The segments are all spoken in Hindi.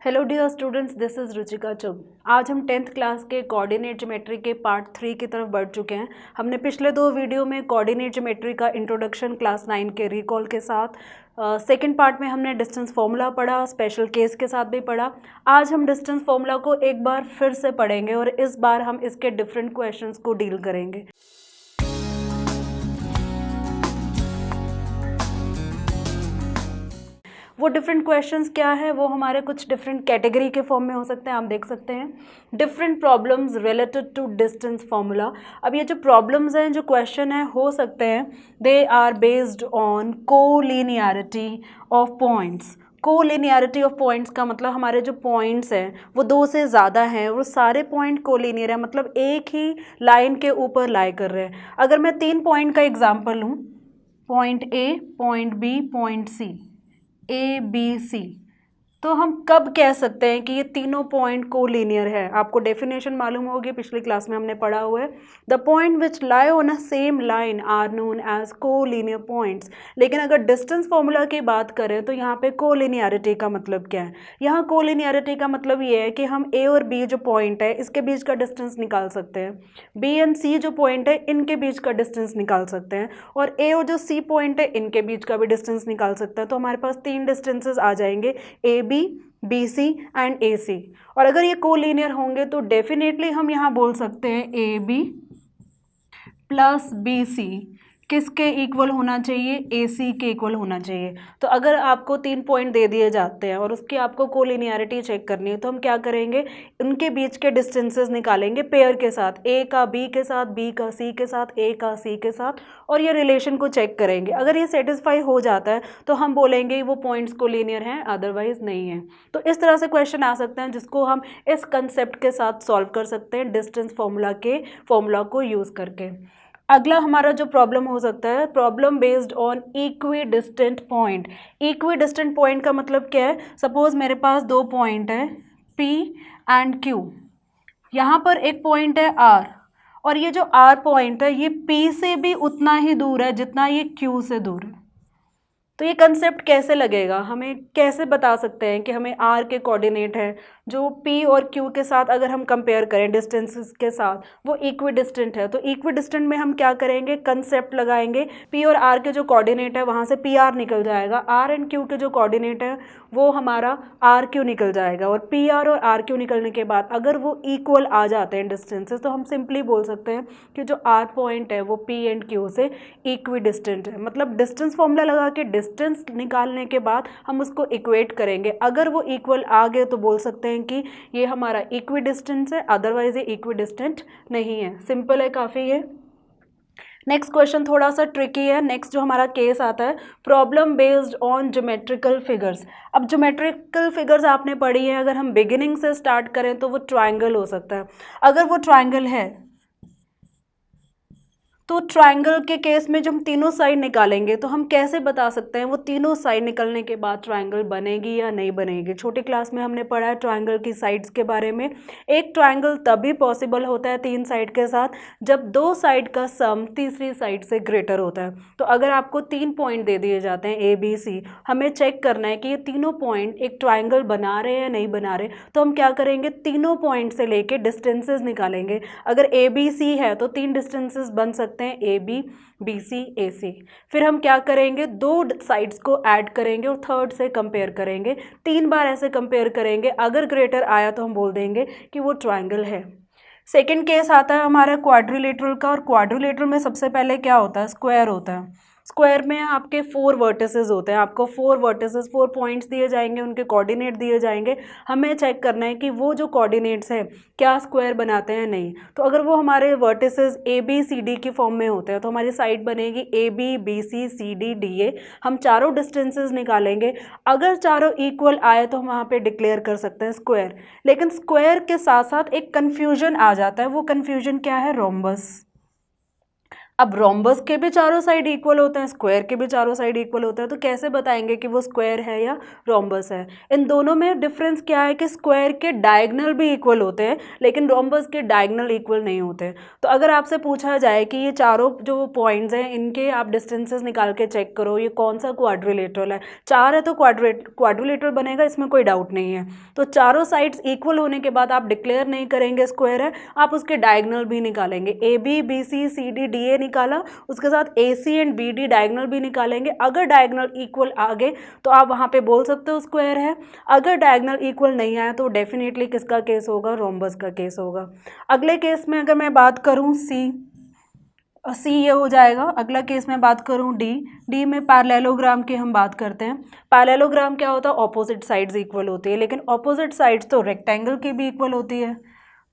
Hello dear students, this is Ruchika Chugh. आज हम 10th क्लास के कोऑर्डिनेट ज्योमेट्री के पार्ट 3 की तरफ बढ़ चुके हैं। हमने पिछले 2 वीडियो में कोऑर्डिनेट ज्योमेट्री का इंट्रोडक्शन क्लास 9 के रिकॉल के साथ, सेकंड पार्ट में हमने डिस्टेंस फॉर्मूला पढ़ा, स्पेशल केस के साथ भी पढ़ा। आज हम डिस्टेंस फॉर्मूला को एक बार फिर से पढ़ेंगे और इस बार हम इसके डिफरेंट क्वेश्चंस को डील करेंगे। वो डिफरेंट क्वेश्चंस क्या है, वो हमारे कुछ डिफरेंट कैटेगरी के फॉर्म में हो सकते हैं। आप देख सकते हैं different problems related to distance formula. अब ये जो प्रॉब्लम्स हैं, जो क्वेश्चन है, हो सकते हैं they are based on collinearity of points. Collinearity of points का मतलब हमारे जो पॉइंट्स हैं वो 2 से ज़्यादा हैं, वो सारे पॉइंट कोलिनियर है, मतलब एक ही लाइन के ऊपर लाई कर रहे हैं। अगर मैं 3 पॉइंट का एग्जाम्पल लूँ, point A, point B, point C, A B C, तो हम कब कह सकते हैं कि ये तीनों पॉइंट कोलिनियर है? आपको डेफिनेशन मालूम होगी, पिछली क्लास में हमने पढ़ा हुआ है। The point which lie on a same line are known as collinear points. लेकिन अगर डिस्टेंस फॉर्मूला की बात करें तो यहाँ पे कोलिनियरिटी का मतलब क्या है? यहाँ कोलिनियरिटी का मतलब ये है कि हम ए और बी जो पॉइंट है इसके बीच का डिस्टेंस निकाल सकते हैं, बी एंड सी जो पॉइंट है इनके बीच का डिस्टेंस निकाल सकते हैं, और ए और जो सी पॉइंट है इनके बीच का भी डिस्टेंस निकाल सकते हैं। तो हमारे पास 3 डिस्टेंसेस आ जाएंगे, ए बी सी एंड ए सी। और अगर ये कोलिनियर होंगे तो डेफिनेटली हम यहाँ बोल सकते हैं A B plus B C किसके इक्वल होना चाहिए? ए सी के इक्वल होना चाहिए। तो अगर आपको 3 पॉइंट दे दिए जाते हैं और उसकी आपको कोलिनियरिटी चेक करनी है तो हम क्या करेंगे, उनके बीच के डिस्टेंसेस निकालेंगे पेयर के साथ, ए का बी के साथ, बी का सी के साथ, ए का सी के साथ, और ये रिलेशन को चेक करेंगे। अगर ये सेटिस्फाई हो जाता है तो हम बोलेंगे वो पॉइंट्स कोलिनियर हैं, अदरवाइज नहीं है। तो इस तरह से क्वेश्चन आ सकते हैं जिसको हम इस कंसेप्ट के साथ सॉल्व कर सकते हैं डिस्टेंस फॉर्मूला को यूज़ करके। अगला हमारा जो प्रॉब्लम हो सकता है, problem based on equi distant point. Equi distant point का मतलब क्या है? सपोज मेरे पास 2 पॉइंट है P एंड Q, यहाँ पर एक पॉइंट है R, और ये जो R पॉइंट है ये P से भी उतना ही दूर है जितना ये Q से दूर है। तो ये कंसेप्ट कैसे लगेगा, हमें कैसे बता सकते हैं कि हमें आर के कोऑर्डिनेट है जो पी और क्यू के साथ अगर हम कंपेयर करें डिस्टेंसेस के साथ वो इक्वी डिस्टेंट है। तो इक्वी डिस्टेंट में हम क्या करेंगे, कंसेप्ट लगाएंगे, पी और आर के जो कोऑर्डिनेट है वहाँ से पी आर निकल जाएगा, आर एंड क्यू के जो कोऑर्डिनेट है वो हमारा आर क्यू निकल जाएगा, और पी आर और आर क्यू निकलने के बाद अगर वो इक्वल आ जाते हैं डिस्टेंसेस तो हम सिंपली बोल सकते हैं कि जो आर पॉइंट है वो पी एंड क्यू से इक्वी डिस्टेंट है। मतलब डिस्टेंस फॉर्मूला लगा के डिस्टेंस निकालने के बाद हम उसको इक्वेट करेंगे, अगर वो इक्वल आ गए तो बोल सकते हैं कि ये हमारा इक्वी डिस्टेंस है, अदरवाइज ये इक्वी डिस्टेंट नहीं है। सिंपल है काफ़ी ये। नेक्स्ट क्वेश्चन थोड़ा सा ट्रिकी है। नेक्स्ट जो हमारा केस आता है, problem based on geometrical figures. अब ज्योमेट्रिकल फिगर्स आपने पढ़ी है, अगर हम बिगिनिंग से स्टार्ट करें तो वो ट्राइंगल हो सकता है। अगर वो ट्राइंगल है तो ट्राइंगल के केस में जब हम तीनों साइड निकालेंगे तो हम कैसे बता सकते हैं वो तीनों साइड निकलने के बाद ट्राइंगल बनेगी या नहीं बनेगी? छोटी क्लास में हमने पढ़ा है ट्राइंगल की साइड्स के बारे में। एक ट्राइंगल तभी पॉसिबल होता है 3 साइड के साथ जब 2 साइड का सम तीसरी साइड से ग्रेटर होता है। तो अगर आपको 3 पॉइंट दे दिए जाते हैं ए बी सी, हमें चेक करना है कि ये तीनों पॉइंट एक ट्राइंगल बना रहे हैं या नहीं बना रहे, तो हम क्या करेंगे, तीनों पॉइंट से लेके डिस्टेंसेस निकालेंगे। अगर ए बी सी है तो 3 डिस्टेंसेस बन सकते हैं, ए बी सी ए सी। फिर हम क्या करेंगे, 2 साइड्स को ऐड करेंगे और थर्ड से कंपेयर करेंगे, 3 बार ऐसे कंपेयर करेंगे। अगर ग्रेटर आया तो हम बोल देंगे कि वो ट्राइंगल है। सेकंड केस आता है हमारा क्वाड्रिलेटरल का, और क्वाड्रिलेटरल में सबसे पहले क्या होता है, स्क्वायर होता है। स्क्वायर में आपके 4 वर्टिसेस होते हैं, आपको 4 वर्टिसेस 4 पॉइंट्स दिए जाएंगे, उनके कोऑर्डिनेट दिए जाएंगे। हमें चेक करना है कि वो जो कोऑर्डिनेट्स हैं क्या स्क्वायर बनाते हैं नहीं। तो अगर वो हमारे vertices A B C D की फॉर्म में होते हैं तो हमारी साइड बनेगी A B C C D D A. हम चारों डिस्टेंसेस निकालेंगे, अगर चारों इक्वल आए तो हम वहाँ पे डिक्लेयर कर सकते हैं स्क्वायर। लेकिन स्क्वायर के साथ साथ एक कन्फ्यूजन आ जाता है, वो कन्फ्यूजन क्या है, रोम्बस। अब रोम्बस के भी चारों साइड इक्वल होते हैं, स्क्वायर के भी चारों साइड इक्वल होते हैं, तो कैसे बताएंगे कि वो स्क्वायर है या रोम्बस है? इन दोनों में डिफरेंस क्या है कि स्क्वायर के डायगनल भी इक्वल होते हैं लेकिन रोम्बस के डायगनल इक्वल नहीं होते। तो अगर आपसे पूछा जाए कि ये चारों जो पॉइंट्स हैं इनके आप डिस्टेंसेस निकाल के चेक करो ये कौन सा क्वाड्रिलेटरल है, 4 है तो क्वाड्रिलेटरल बनेगा, इसमें कोई डाउट नहीं है। तो चारों साइड्स इक्वल होने के बाद आप डिक्लेयर नहीं करेंगे स्क्वायर है, आप उसके डायगनल भी निकालेंगे। A B B C C D D A निकाला, उसके साथ A C and B D diagonal भी निकालेंगे। अगर डायगनल इक्वल आ गए तो आप वहाँ पे बोल सकते हो स्क्वायर है, अगर डायगनल इक्वल नहीं आया तो डेफिनेटली किसका केस होगा? रोम्बस का केस होगा। अगले केस में अगर मैं बात करूँ सी ये हो जाएगा। अगला केस में बात करूँ डी में पैरेललोग्राम की हम बात करते हैं। पैरेललोग्राम क्या होता है? ऑपोजिट साइड्स इक्वल होती है, लेकिन ऑपोजिट साइड्स तो रेक्टेंगल की भी इक्वल होती है।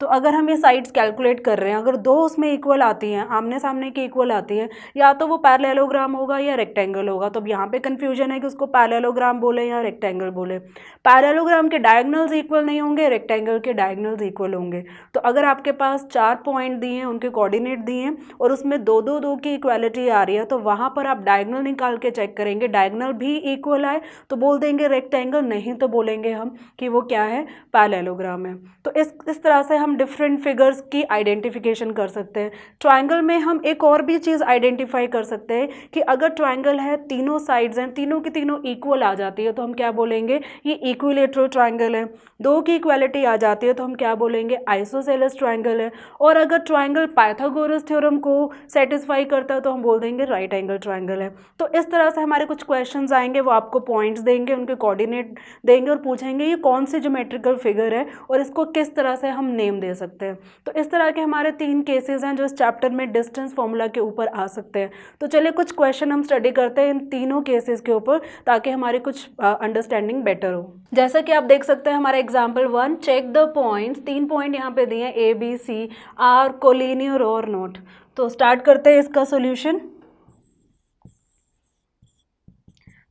तो अगर हम ये साइड्स कैलकुलेट कर रहे हैं, अगर दो उसमें इक्वल आती हैं, आमने सामने की इक्वल आती है, या तो वो पैरेललोग्राम होगा या रेक्टेंगल होगा। तो अब यहाँ पे कन्फ्यूजन है कि उसको पैरेललोग्राम बोले या रेक्टेंगल बोले। पैरेललोग्राम के डायगनल्स इक्वल नहीं होंगे, रेक्टेंगल के डायगनल्स इक्वल होंगे। तो अगर आपके पास 4 पॉइंट दिए हैं, उनके कोऑर्डिनेट दिए हैं और उसमें 2 2 2 की इक्वालिटी आ रही है, तो वहाँ पर आप डायगनल निकाल के चेक करेंगे, डायगनल भी इक्वल आए तो बोल देंगे रेक्टेंगल, नहीं तो बोलेंगे हम कि वो क्या है? पैरेललोग्राम है। तो इस तरह से हम डिफरेंट फिगर्स की आइडेंटिफिकेशन कर सकते हैं। ट्रायंगल में हम एक और भी चीज़ आइडेंटिफाई कर सकते हैं कि अगर ट्रायंगल है, तीनों साइड्स हैं, तीनों की तीनों इक्वल आ जाती है तो हम क्या बोलेंगे? ये इक्विलेटरल ट्रायंगल है। 2 की इक्वालिटी आ जाती है तो हम क्या बोलेंगे? आइसोसेलेस ट्रायंगल है। और अगर ट्रायंगल पाइथागोरस थ्योरम को सेटिस्फाई करता है तो हम बोल देंगे राइट एंगल ट्रायंगल है। तो इस तरह से हमारे कुछ क्वेश्चंस आएंगे, वो आपको पॉइंट्स देंगे, उनके कोऑर्डिनेट देंगे और पूछेंगे ये कौन सी ज्योमेट्रिकल फिगर है और इसको किस तरह से हम नेम दे सकते हैं। तो इस तरह के हमारे 3 केसेस हैं जो इस चैप्टर में डिस्टेंस फॉर्मूला के ऊपर आ सकते हैं। तो चलिए कुछ क्वेश्चन हम स्टडी करते हैं इन तीनों केसेस के ऊपर ताकि हमारी कुछ अंडरस्टैंडिंग बेटर हो। जैसा कि आप देख सकते हैं हमारा example 1, check the points. 3 point यहाँ पे दिए हैं, A B C are collinear और नॉट। तो स्टार्ट करते हैं इसका सोल्यूशन।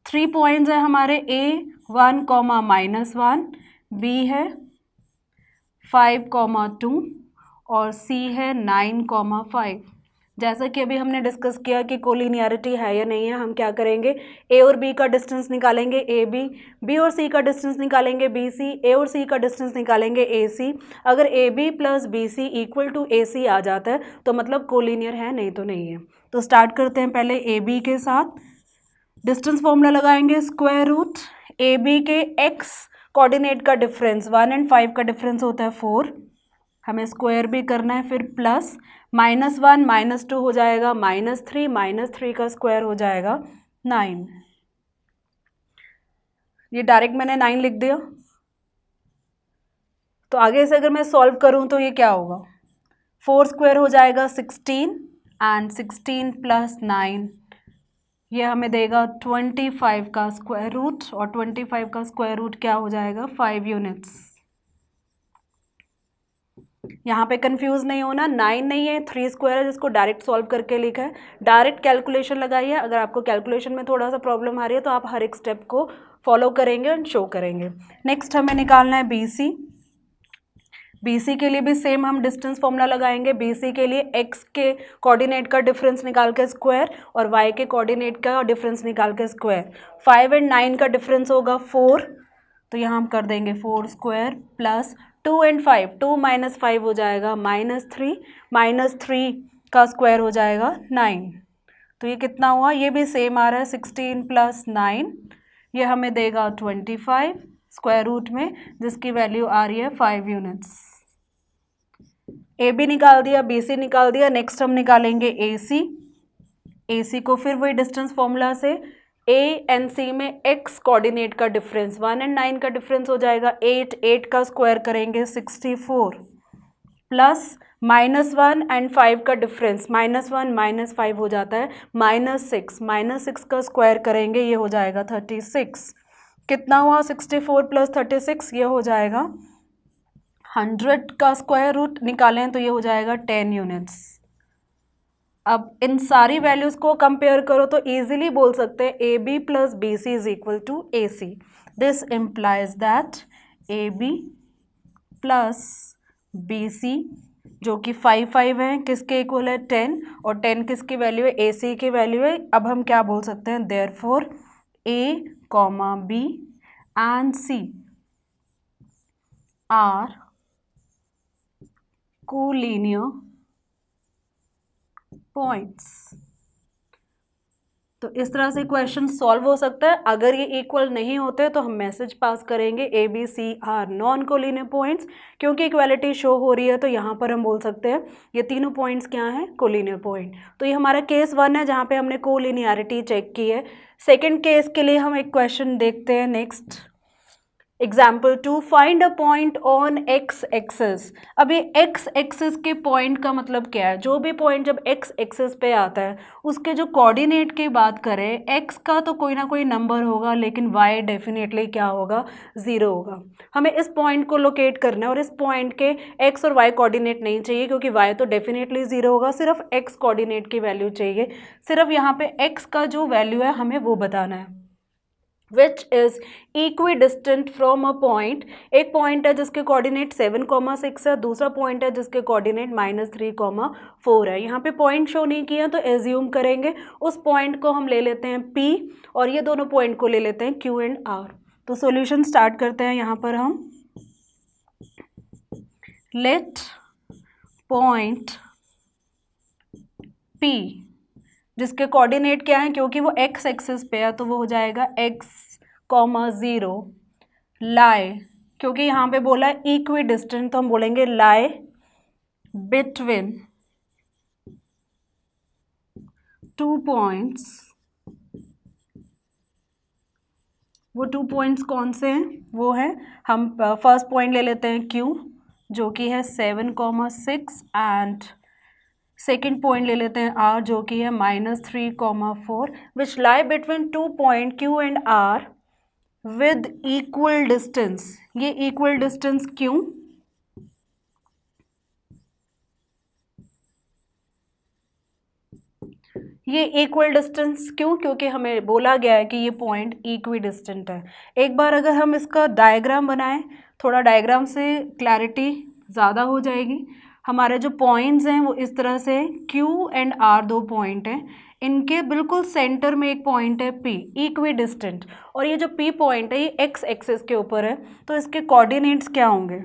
3 पॉइंट्स हैं हमारे, ए 1, -1, बी है 5, 2 और सी है 9, 5। जैसा कि अभी हमने डिस्कस किया कि कोलिनियरिटी है या नहीं है, हम क्या करेंगे? ए और बी का डिस्टेंस निकालेंगे ए बी, बी और सी का डिस्टेंस निकालेंगे बी सी, ए और सी का डिस्टेंस निकालेंगे ए सी। अगर A B plus B C equal to A C आ जाता है तो मतलब कोलिनियर है, नहीं तो नहीं है। तो स्टार्ट करते हैं पहले ए बी के साथ। डिस्टेंस फॉर्मूला लगाएंगे, स्क्वायर रूट ए बी के एक्स कोऑर्डिनेट का डिफरेंस 1 और 5 का डिफरेंस होता है 4, हमें स्क्वायर भी करना है, फिर प्लस -1 -2 हो जाएगा -3, -3 का स्क्वायर हो जाएगा 9। ये डायरेक्ट मैंने 9 लिख दिया। तो आगे से अगर मैं सॉल्व करूं तो ये क्या होगा? 4 स्क्वायर हो जाएगा 16 एंड 16 प्लस 9 ये हमें देगा 25 का स्क्वायर रूट, और 25 का स्क्वायर रूट क्या हो जाएगा? 5 यूनिट्स। यहाँ पे कंफ्यूज नहीं होना, 9 नहीं है, 3 स्क्वायर है जिसको डायरेक्ट सॉल्व करके लिखा है। डायरेक्ट कैलकुलेशन लगाइए। अगर आपको कैलकुलेशन में थोड़ा सा प्रॉब्लम आ रही है तो आप हर एक स्टेप को फॉलो करेंगे और शो करेंगे। नेक्स्ट हमें निकालना है बी सी। बी सी के लिए भी सेम हम डिस्टेंस फॉर्मूला लगाएंगे। बी सी के लिए एक्स के कोऑर्डिनेट का डिफरेंस निकाल के स्क्वायर और वाई के कोऑर्डिनेट का डिफरेंस निकाल के स्क्वायर। 5 और 9 का डिफरेंस होगा 4, तो यहाँ हम कर देंगे 4 स्क्वायर प्लस 2 और 5, 2 - 5 हो जाएगा -3, -3 का स्क्वायर हो जाएगा 9। तो ये कितना हुआ? ये भी सेम आ रहा है, 16 प्लस 9 ये हमें देगा 25 स्क्वायर रूट में, जिसकी वैल्यू आ रही है 5 यूनिट्स। ए बी निकाल दिया, बी सी निकाल दिया। नेक्स्ट हम निकालेंगे ए सी। ए सी को फिर वही डिस्टेंस फॉर्मूला से ए एंड सी में एक्स कोऑर्डिनेट का डिफरेंस 1 और 9 का डिफरेंस हो जाएगा 8, 8 का स्क्वायर करेंगे 64 प्लस -1 और 5 का डिफरेंस, -1 - 5 हो जाता है -6, -6 का स्क्वायर करेंगे ये हो जाएगा 36। कितना हुआ? 64 प्लस 36 ये हो जाएगा 100 का स्क्वायर रूट निकालें तो ये हो जाएगा 10 यूनिट्स। अब इन सारी वैल्यूज़ को कंपेयर करो तो इजीली बोल सकते हैं A B plus B C is equal to A C. This implies that A B plus B C जो कि 5 है, किसके इक्वल है 10, और 10 किसकी वैल्यू है, ए सी की वैल्यू है। अब हम क्या बोल सकते हैं, therefore A comma B and C are collinear points. तो इस तरह से क्वेश्चन सॉल्व हो सकता है। अगर ये इक्वल नहीं होते तो हम मैसेज पास करेंगे A B C are non collinear points. क्योंकि इक्वालिटी शो हो रही है तो यहाँ पर हम बोल सकते हैं ये तीनों पॉइंट्स क्या हैं, कोलिनियर पॉइंट। तो ये हमारा केस 1 है जहाँ पे हमने कोलिनियरिटी चेक की है। सेकेंड केस के लिए हम एक क्वेश्चन देखते हैं next. Example 2, find a point on x axis. अब ये एक्स एक्सिस के पॉइंट का मतलब क्या है, जो भी पॉइंट जब एक्स एक्सिस पे आता है उसके जो कोऑर्डिनेट की बात करें, एक्स का तो कोई ना कोई नंबर होगा लेकिन वाई डेफिनेटली क्या होगा, 0 होगा। हमें इस पॉइंट को लोकेट करना है और इस पॉइंट के एक्स और वाई कोऑर्डिनेट नहीं चाहिए क्योंकि वाई तो डेफिनेटली 0 होगा, सिर्फ एक्स कोऑर्डिनेट की वैल्यू चाहिए। सिर्फ यहाँ पे एक्स का जो वैल्यू है हमें वो बताना है। Which is equidistant from a point. एक पॉइंट है जिसके कोऑर्डिनेट 7,6 है, दूसरा पॉइंट है जिसके कोऑर्डिनेट -3,4 है। यहाँ पे पॉइंट शो नहीं किया तो एज्यूम करेंगे उस पॉइंट को हम ले लेते हैं P और ये दोनों पॉइंट को ले लेते हैं Q एंड R। तो सॉल्यूशन स्टार्ट करते हैं। यहाँ पर हम लेट पॉइंट P जिसके कोऑर्डिनेट क्या है, क्योंकि वो एक्स एक्सिस पे है तो वो हो जाएगा x,0 लाई, क्योंकि यहाँ पे बोला है इक्वी डिस्टेंट तो हम बोलेंगे लाई बिटवीन 2 पॉइंट्स। वो 2 पॉइंट्स कौन से हैं, वो है, हम फर्स्ट पॉइंट ले लेते हैं Q जो कि है 7,6 एंड सेकेंड पॉइंट ले लेते हैं R जो कि है -3,4 which lie between 2 point Q and R with equal distance. ये इक्वल डिस्टेंस क्यों, ये इक्वल डिस्टेंस क्यों, क्योंकि हमें बोला गया है कि ये पॉइंट इक्वी डिस्टेंट है। एक बार अगर हम इसका डायग्राम बनाएं, थोड़ा डायग्राम से क्लैरिटी ज़्यादा हो जाएगी। हमारे जो पॉइंट्स हैं वो इस तरह से Q एंड R 2 पॉइंट हैं, इनके बिल्कुल सेंटर में एक पॉइंट है P इक्वी डिस्टेंट, और ये जो P पॉइंट है ये एक्स एक्सिस के ऊपर है। तो इसके कोऑर्डिनेट्स क्या होंगे,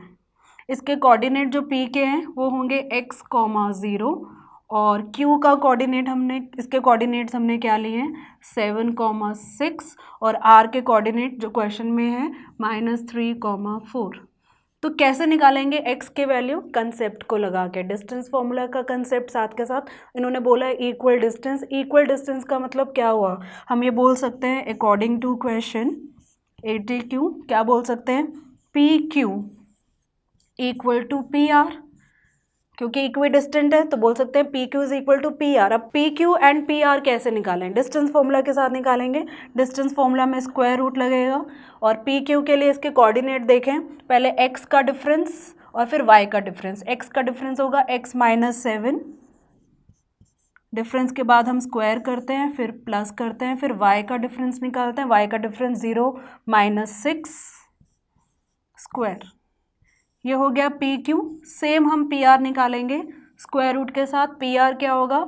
इसके कोऑर्डिनेट जो P के हैं वो होंगे x,0 और Q का कोऑर्डिनेट हमने, इसके कोऑर्डिनेट्स हमने क्या लिए हैं 7,6 और R के कोऑर्डिनेट जो क्वेश्चन में है -3,4। तो कैसे निकालेंगे x के वैल्यू, कंसेप्ट को लगा के, डिस्टेंस फॉर्मूला का कंसेप्ट साथ के साथ इन्होंने बोला है इक्वल डिस्टेंस। इक्वल डिस्टेंस का मतलब क्या हुआ, हम ये बोल सकते हैं अकॉर्डिंग टू क्वेश्चन 80Q क्या बोल सकते हैं, PQ इक्वल टू PR, क्योंकि इक्वी डिस्टेंट है तो बोल सकते हैं PQ is equal to PR। अब PQ एंड PR कैसे निकालें, डिस्टेंस फॉर्मूला के साथ निकालेंगे। डिस्टेंस फॉर्मूला में स्क्वायर रूट लगेगा और PQ के लिए इसके कोऑर्डिनेट देखें, पहले x का डिफरेंस और फिर y का डिफरेंस। x का डिफरेंस होगा x-7, डिफरेंस के बाद हम स्क्वायर करते हैं फिर प्लस करते हैं, फिर y का डिफरेंस निकालते हैं, y का डिफरेंस 0 -6 स्क्वायर, ये हो गया PQ। सेम हम PR निकालेंगे स्क्वायर रूट के साथ। PR क्या होगा,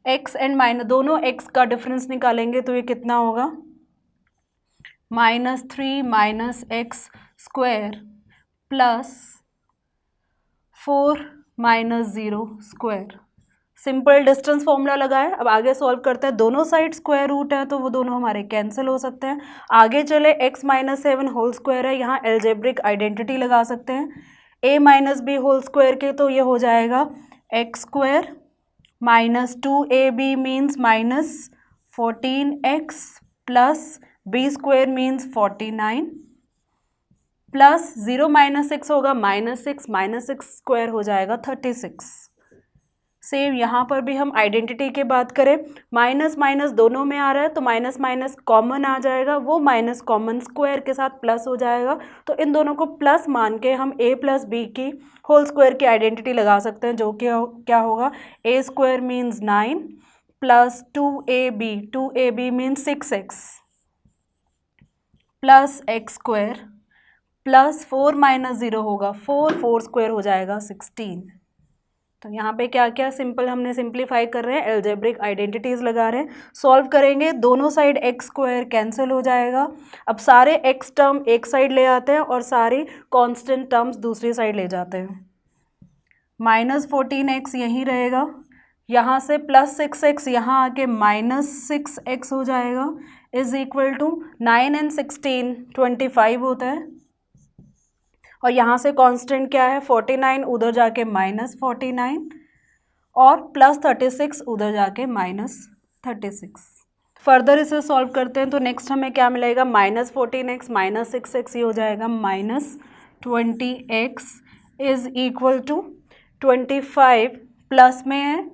x एंड माइनस दोनों x का डिफरेंस निकालेंगे तो ये कितना होगा -3 - x square plus 4 - 0 square. Simple distance formula लगाए। अब आगे सॉल्व करते हैं, दोनों साइड स्क्वायर रूट है तो वो दोनों हमारे कैंसिल हो सकते हैं। आगे चले x-7 होल स्क्वायर है, यहाँ एल्जेब्रिक आइडेंटिटी लगा सकते हैं a - b होल स्क्वायर के, तो ये हो जाएगा x square -2ab means -14x plus b square means 49 plus 0 - 6 होगा -6 स्क्वायर हो जाएगा 36। सेम यहाँ पर भी हम आइडेंटिटी की बात करें, माइनस माइनस दोनों में आ रहा है तो माइनस माइनस कॉमन आ जाएगा, वो माइनस कॉमन स्क्वायर के साथ प्लस हो जाएगा। तो इन दोनों को प्लस मान के हम a + b की होल स्क्वायर की आइडेंटिटी लगा सकते हैं, जो कि क्या होगा a square means 9 plus 2ab means 6x plus x square plus 4 - 0 होगा 4 स्क्वायर हो जाएगा 16। तो यहाँ पे क्या क्या सिंपल हमने सिंप्लीफाई कर रहे हैं, एल्जेब्रिक आइडेंटिटीज लगा रहे हैं, सॉल्व करेंगे, दोनों साइड एक्स स्क्वायर कैंसिल हो जाएगा। अब सारे एक्स टर्म एक साइड ले आते हैं और सारी कांस्टेंट टर्म्स दूसरी साइड ले जाते हैं। -14x यहीं रहेगा, यहाँ से +6x यहाँ आके -6x हो जाएगा, इज इक्वल टू 9 and 16 25 होता है, और यहाँ से कांस्टेंट क्या है 49, उधर जाके -49 और +36 उधर जाके -36। फर्दर इसे सॉल्व करते हैं तो नेक्स्ट हमें क्या मिलेगा, -14x -6x ये हो जाएगा -20x is equal to 25 plus में है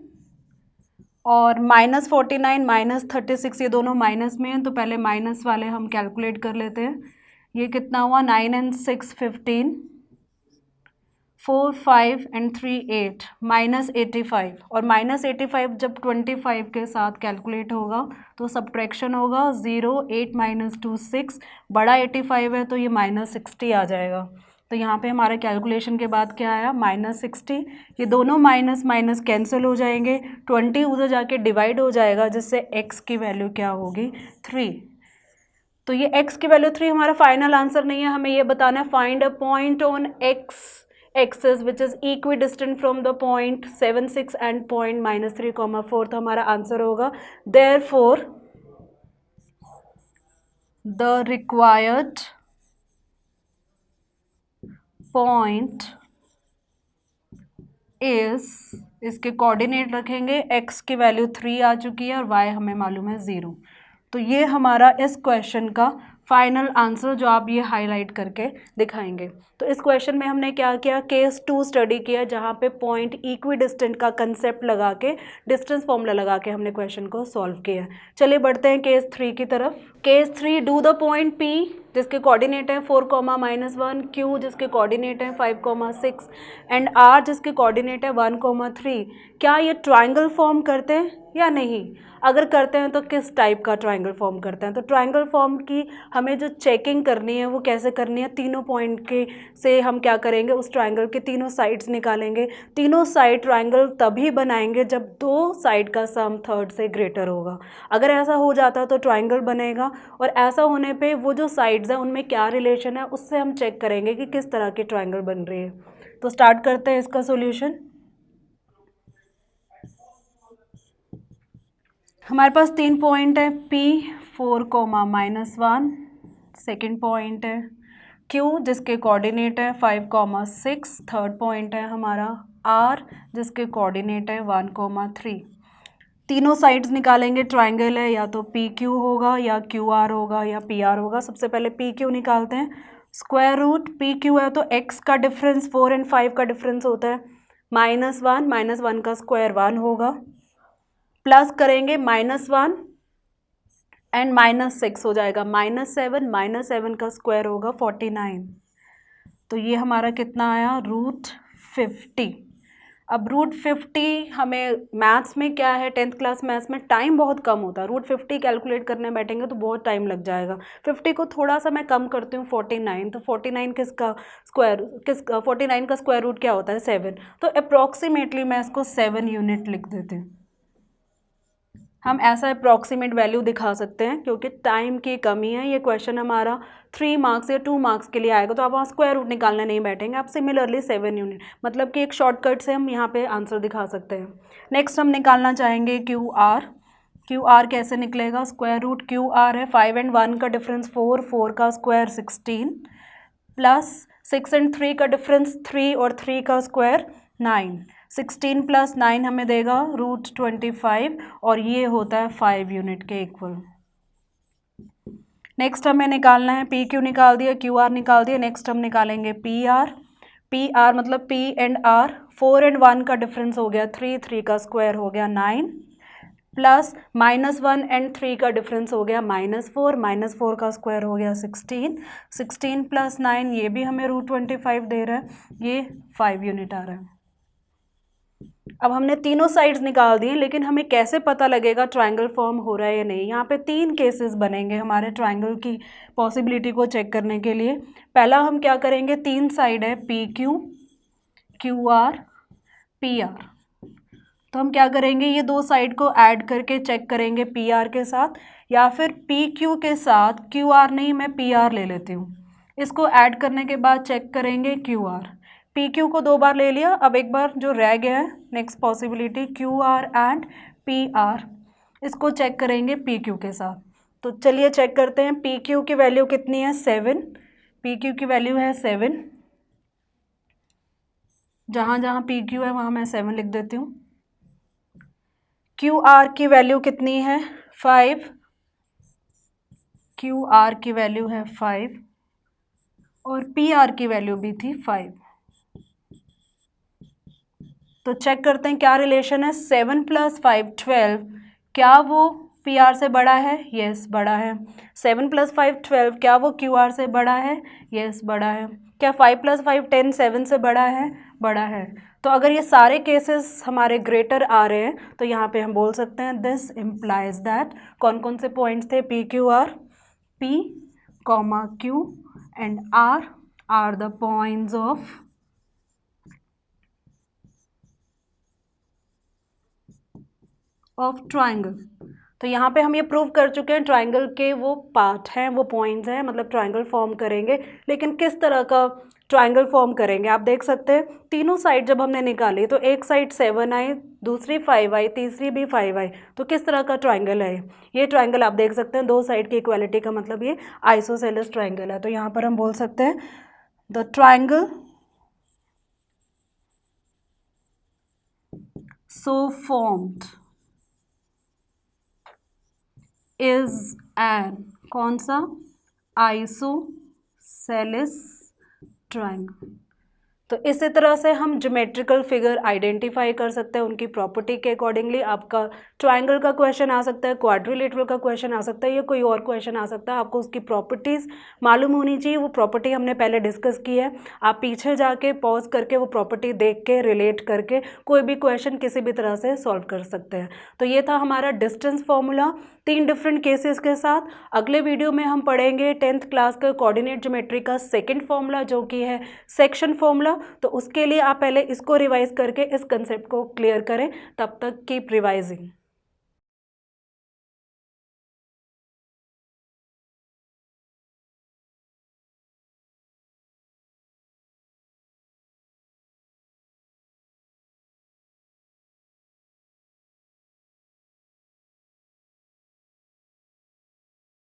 और -49 -36 ये दोनों माइनस में हैं, तो पहले माइनस वाले हम कैलकुलेट कर लेते हैं। ये कितना हुआ, 9 and 6 15, 4 5 and 3 8, -85, और -85 जब 25 के साथ कैलकुलेट होगा तो सब्ट्रैक्शन होगा, 0 8 -2 6, बड़ा 85 है तो ये -60 आ जाएगा। तो यहाँ पे हमारा कैलकुलेशन के बाद क्या आया, -60, ये दोनों माइनस माइनस कैंसिल हो जाएंगे, 20 उधर जाके डिवाइड हो जाएगा, जिससे x की वैल्यू क्या होगी 3। तो ये x की वैल्यू 3 हमारा फाइनल आंसर नहीं है, हमें ये बताना है find a point on x axis which is equidistant from the point 7 6 and point -3, 4, तो हमारा आंसर होगा therefore the required point is, इसके कोऑर्डिनेट रखेंगे, x की वैल्यू 3 आ चुकी है और y हमें मालूम है 0। तो ये हमारा इस क्वेश्चन का फाइनल आंसर जो आप ये हाईलाइट करके दिखाएंगे। तो इस क्वेश्चन में हमने क्या किया, केस 2 स्टडी किया, जहाँ पे पॉइंट इक्विडिस्टेंट का कंसेप्ट लगा के, डिस्टेंस फॉर्मूला लगा के हमने क्वेश्चन को सॉल्व किया। चलिए बढ़ते हैं केस 3 की तरफ। Case 3, do the point P जिसके कोऑर्डिनेट है 4, -1, Q जिसके कोऑर्डिनेट है 5, 6 एंड R जिसके कोऑर्डिनेट है 1, 3। क्या ये ट्राइंगल फॉर्म करते हैं या नहीं? अगर करते हैं तो किस टाइप का ट्राइंगल फॉर्म करते हैं? तो ट्राइंगल फॉर्म की हमें जो चेकिंग करनी है वो कैसे करनी है, तीनों पॉइंट के से हम क्या करेंगे, उस ट्राइंगल के तीनों साइड्स निकालेंगे। तीनों साइड ट्राइंगल तभी बनाएंगे जब दो साइड का सम थर्ड से ग्रेटर होगा। अगर ऐसा हो जाता तो ट्राइंगल बनेगा, और ऐसा होने पे वो जो साइड्स हैं उनमें क्या रिलेशन है उससे हम चेक करेंगे कि किस तरह की ट्राइंगल बन रही है। तो स्टार्ट करते हैं इसका सोल्यूशन। हमारे पास 3 पॉइंट है, P 4, -1 सेकेंड पॉइंट है, Q जिसके कोऑर्डिनेट है 5, 6 थर्ड पॉइंट है हमारा, R जिसके कोऑर्डिनेट है 1, 3। तीनों साइड्स निकालेंगे, ट्राइंगल है, या तो PQ होगा या QR होगा या PR होगा। सबसे पहले PQ निकालते हैं। स्क्वायर रूट PQ है तो x का डिफरेंस 4 और 5 का डिफरेंस होता है -1 का स्क्वायर 1 होगा, प्लस करेंगे -1 एंड -6 हो जाएगा, -7 का स्क्वायर होगा 49। तो ये हमारा कितना आया, √50। अब √50 हमें मैथ्स में क्या है, 10th क्लास मैथ्स में टाइम बहुत कम होता है, √50 कैलकुलेट करने बैठेंगे तो बहुत टाइम लग जाएगा। 50 को थोड़ा सा मैं कम करती हूँ 49, तो 49 49 का स्क्वायर रूट क्या होता है 7, तो अप्रॉक्सीमेटली मैं इसको 7 यूनिट लिख देती हूँ। हम ऐसा अप्रॉक्सीमेट वैल्यू दिखा सकते हैं क्योंकि टाइम की कमी है। ये क्वेश्चन हमारा 3 मार्क्स या 2 मार्क्स के लिए आएगा, तो आप वहाँ स्क्वायर रूट निकालने नहीं बैठेंगे, आप सिमिलरली 7 यूनिट, मतलब कि एक शॉर्टकट से हम यहाँ पे आंसर दिखा सकते हैं। नेक्स्ट हम निकालना चाहेंगे QR कैसे निकलेगा, स्क्वायर रूट QR है 5 और 1 का डिफरेंस 4, 4 का स्क्वायर 16, प्लस 6 और 3 का डिफरेंस 3 और 3 का स्क्वायर 9, 16 + 9 हमें देगा √25, और ये होता है 5 यूनिट के इक्वल। नेक्स्ट हमें निकालना है, PQ निकाल दिया, QR निकाल दिया, नेक्स्ट हम निकालेंगे PR मतलब P एंड R, 4 और 1 का डिफरेंस हो गया 3, 3 का स्क्वायर हो गया 9, प्लस -1 और 3 का डिफरेंस हो गया -4, -4 का स्क्वायर हो गया 16, 16 + 9 ये भी हमें √25 दे रहा है, ये 5 यूनिट आ रहा है। अब हमने तीनों साइड्स निकाल दिए, लेकिन हमें कैसे पता लगेगा ट्राइंगल फॉर्म हो रहा है या नहीं? यहाँ पे 3 केसेस बनेंगे हमारे ट्राइंगल की पॉसिबिलिटी को चेक करने के लिए। पहला हम क्या करेंगे, 3 साइड है PQ, QR, PR, तो हम क्या करेंगे, ये दो साइड को ऐड करके चेक करेंगे पी आर के साथ, या फिर पी क्यू के साथ, क्यू आर नहीं मैं पी आर ले लेती हूँ। इसको ऐड करने के बाद चेक करेंगे क्यू आर। पी क्यू को 2 बार ले लिया, अब एक बार जो रह गया है next possibility Q R and P R, इसको चेक करेंगे पी क्यू के साथ। तो चलिए चेक करते हैं, पी क्यू की वैल्यू कितनी है 7, पी क्यू की वैल्यू है 7, जहाँ जहाँ पी क्यू है वहाँ मैं 7 लिख देती हूँ। क्यू आर की वैल्यू कितनी है 5, क्यू आर की वैल्यू है 5 और पी आर की वैल्यू भी थी 5। तो चेक करते हैं क्या रिलेशन है, 7 + 5 12, क्या वो पी आर से बड़ा है, यस बड़ा है। 7 + 5 12, क्या वो क्यू आर से बड़ा है, यस बड़ा है। क्या 5 + 5 10 7 से बड़ा है, बड़ा है। तो अगर ये सारे केसेस हमारे ग्रेटर आ रहे हैं तो यहाँ पे हम बोल सकते हैं दिस इम्प्लाइज दैट, कौन कौन से पॉइंट्स थे, P Q R, P comma Q and R the points of triangle. तो यहाँ पे हम ये प्रूव कर चुके हैं ट्राइंगल के वो पार्ट हैं, वो पॉइंट्स हैं, मतलब ट्राइंगल फॉर्म करेंगे। लेकिन किस तरह का ट्राइंगल फॉर्म करेंगे आप देख सकते हैं, तीनों साइड जब हमने निकाली तो एक साइड 7 आई, दूसरी 5 आई, तीसरी भी 5 आई, तो किस तरह का ट्राइंगल है ये ट्राइंगल आप देख सकते हैं, दो साइड की इक्वालिटी का मतलब ये आइसोसेलेस ट्राइंगल है। तो यहाँ पर हम बोल सकते हैं the triangle so formed is an, कौन सा, आइसोसेलेस ट्राइंगल। तो इसी तरह से हम ज्योमेट्रिकल फिगर आइडेंटिफाई कर सकते हैं उनकी प्रॉपर्टी के अकॉर्डिंगली। आपका ट्राइंगल का क्वेश्चन आ सकता है, क्वाड्रिलेटरल का क्वेश्चन आ सकता है, या कोई और क्वेश्चन आ सकता है, आपको उसकी प्रॉपर्टीज़ मालूम होनी चाहिए। वो प्रॉपर्टी हमने पहले डिस्कस की है, आप पीछे जाके पॉज करके वो प्रॉपर्टी देख के रिलेट करके कोई भी क्वेश्चन किसी भी तरह से सॉल्व कर सकते हैं। तो ये था हमारा डिस्टेंस फॉर्मूला 3 डिफरेंट केसेस के साथ। अगले वीडियो में हम पढ़ेंगे 10th क्लास का कोऑर्डिनेट ज्योमेट्री का सेकंड फॉर्मूला जो कि है सेक्शन फॉर्मूला। तो उसके लिए आप पहले इसको रिवाइज करके इस कंसेप्ट को क्लियर करें, तब तक कीप रिवाइजिंग।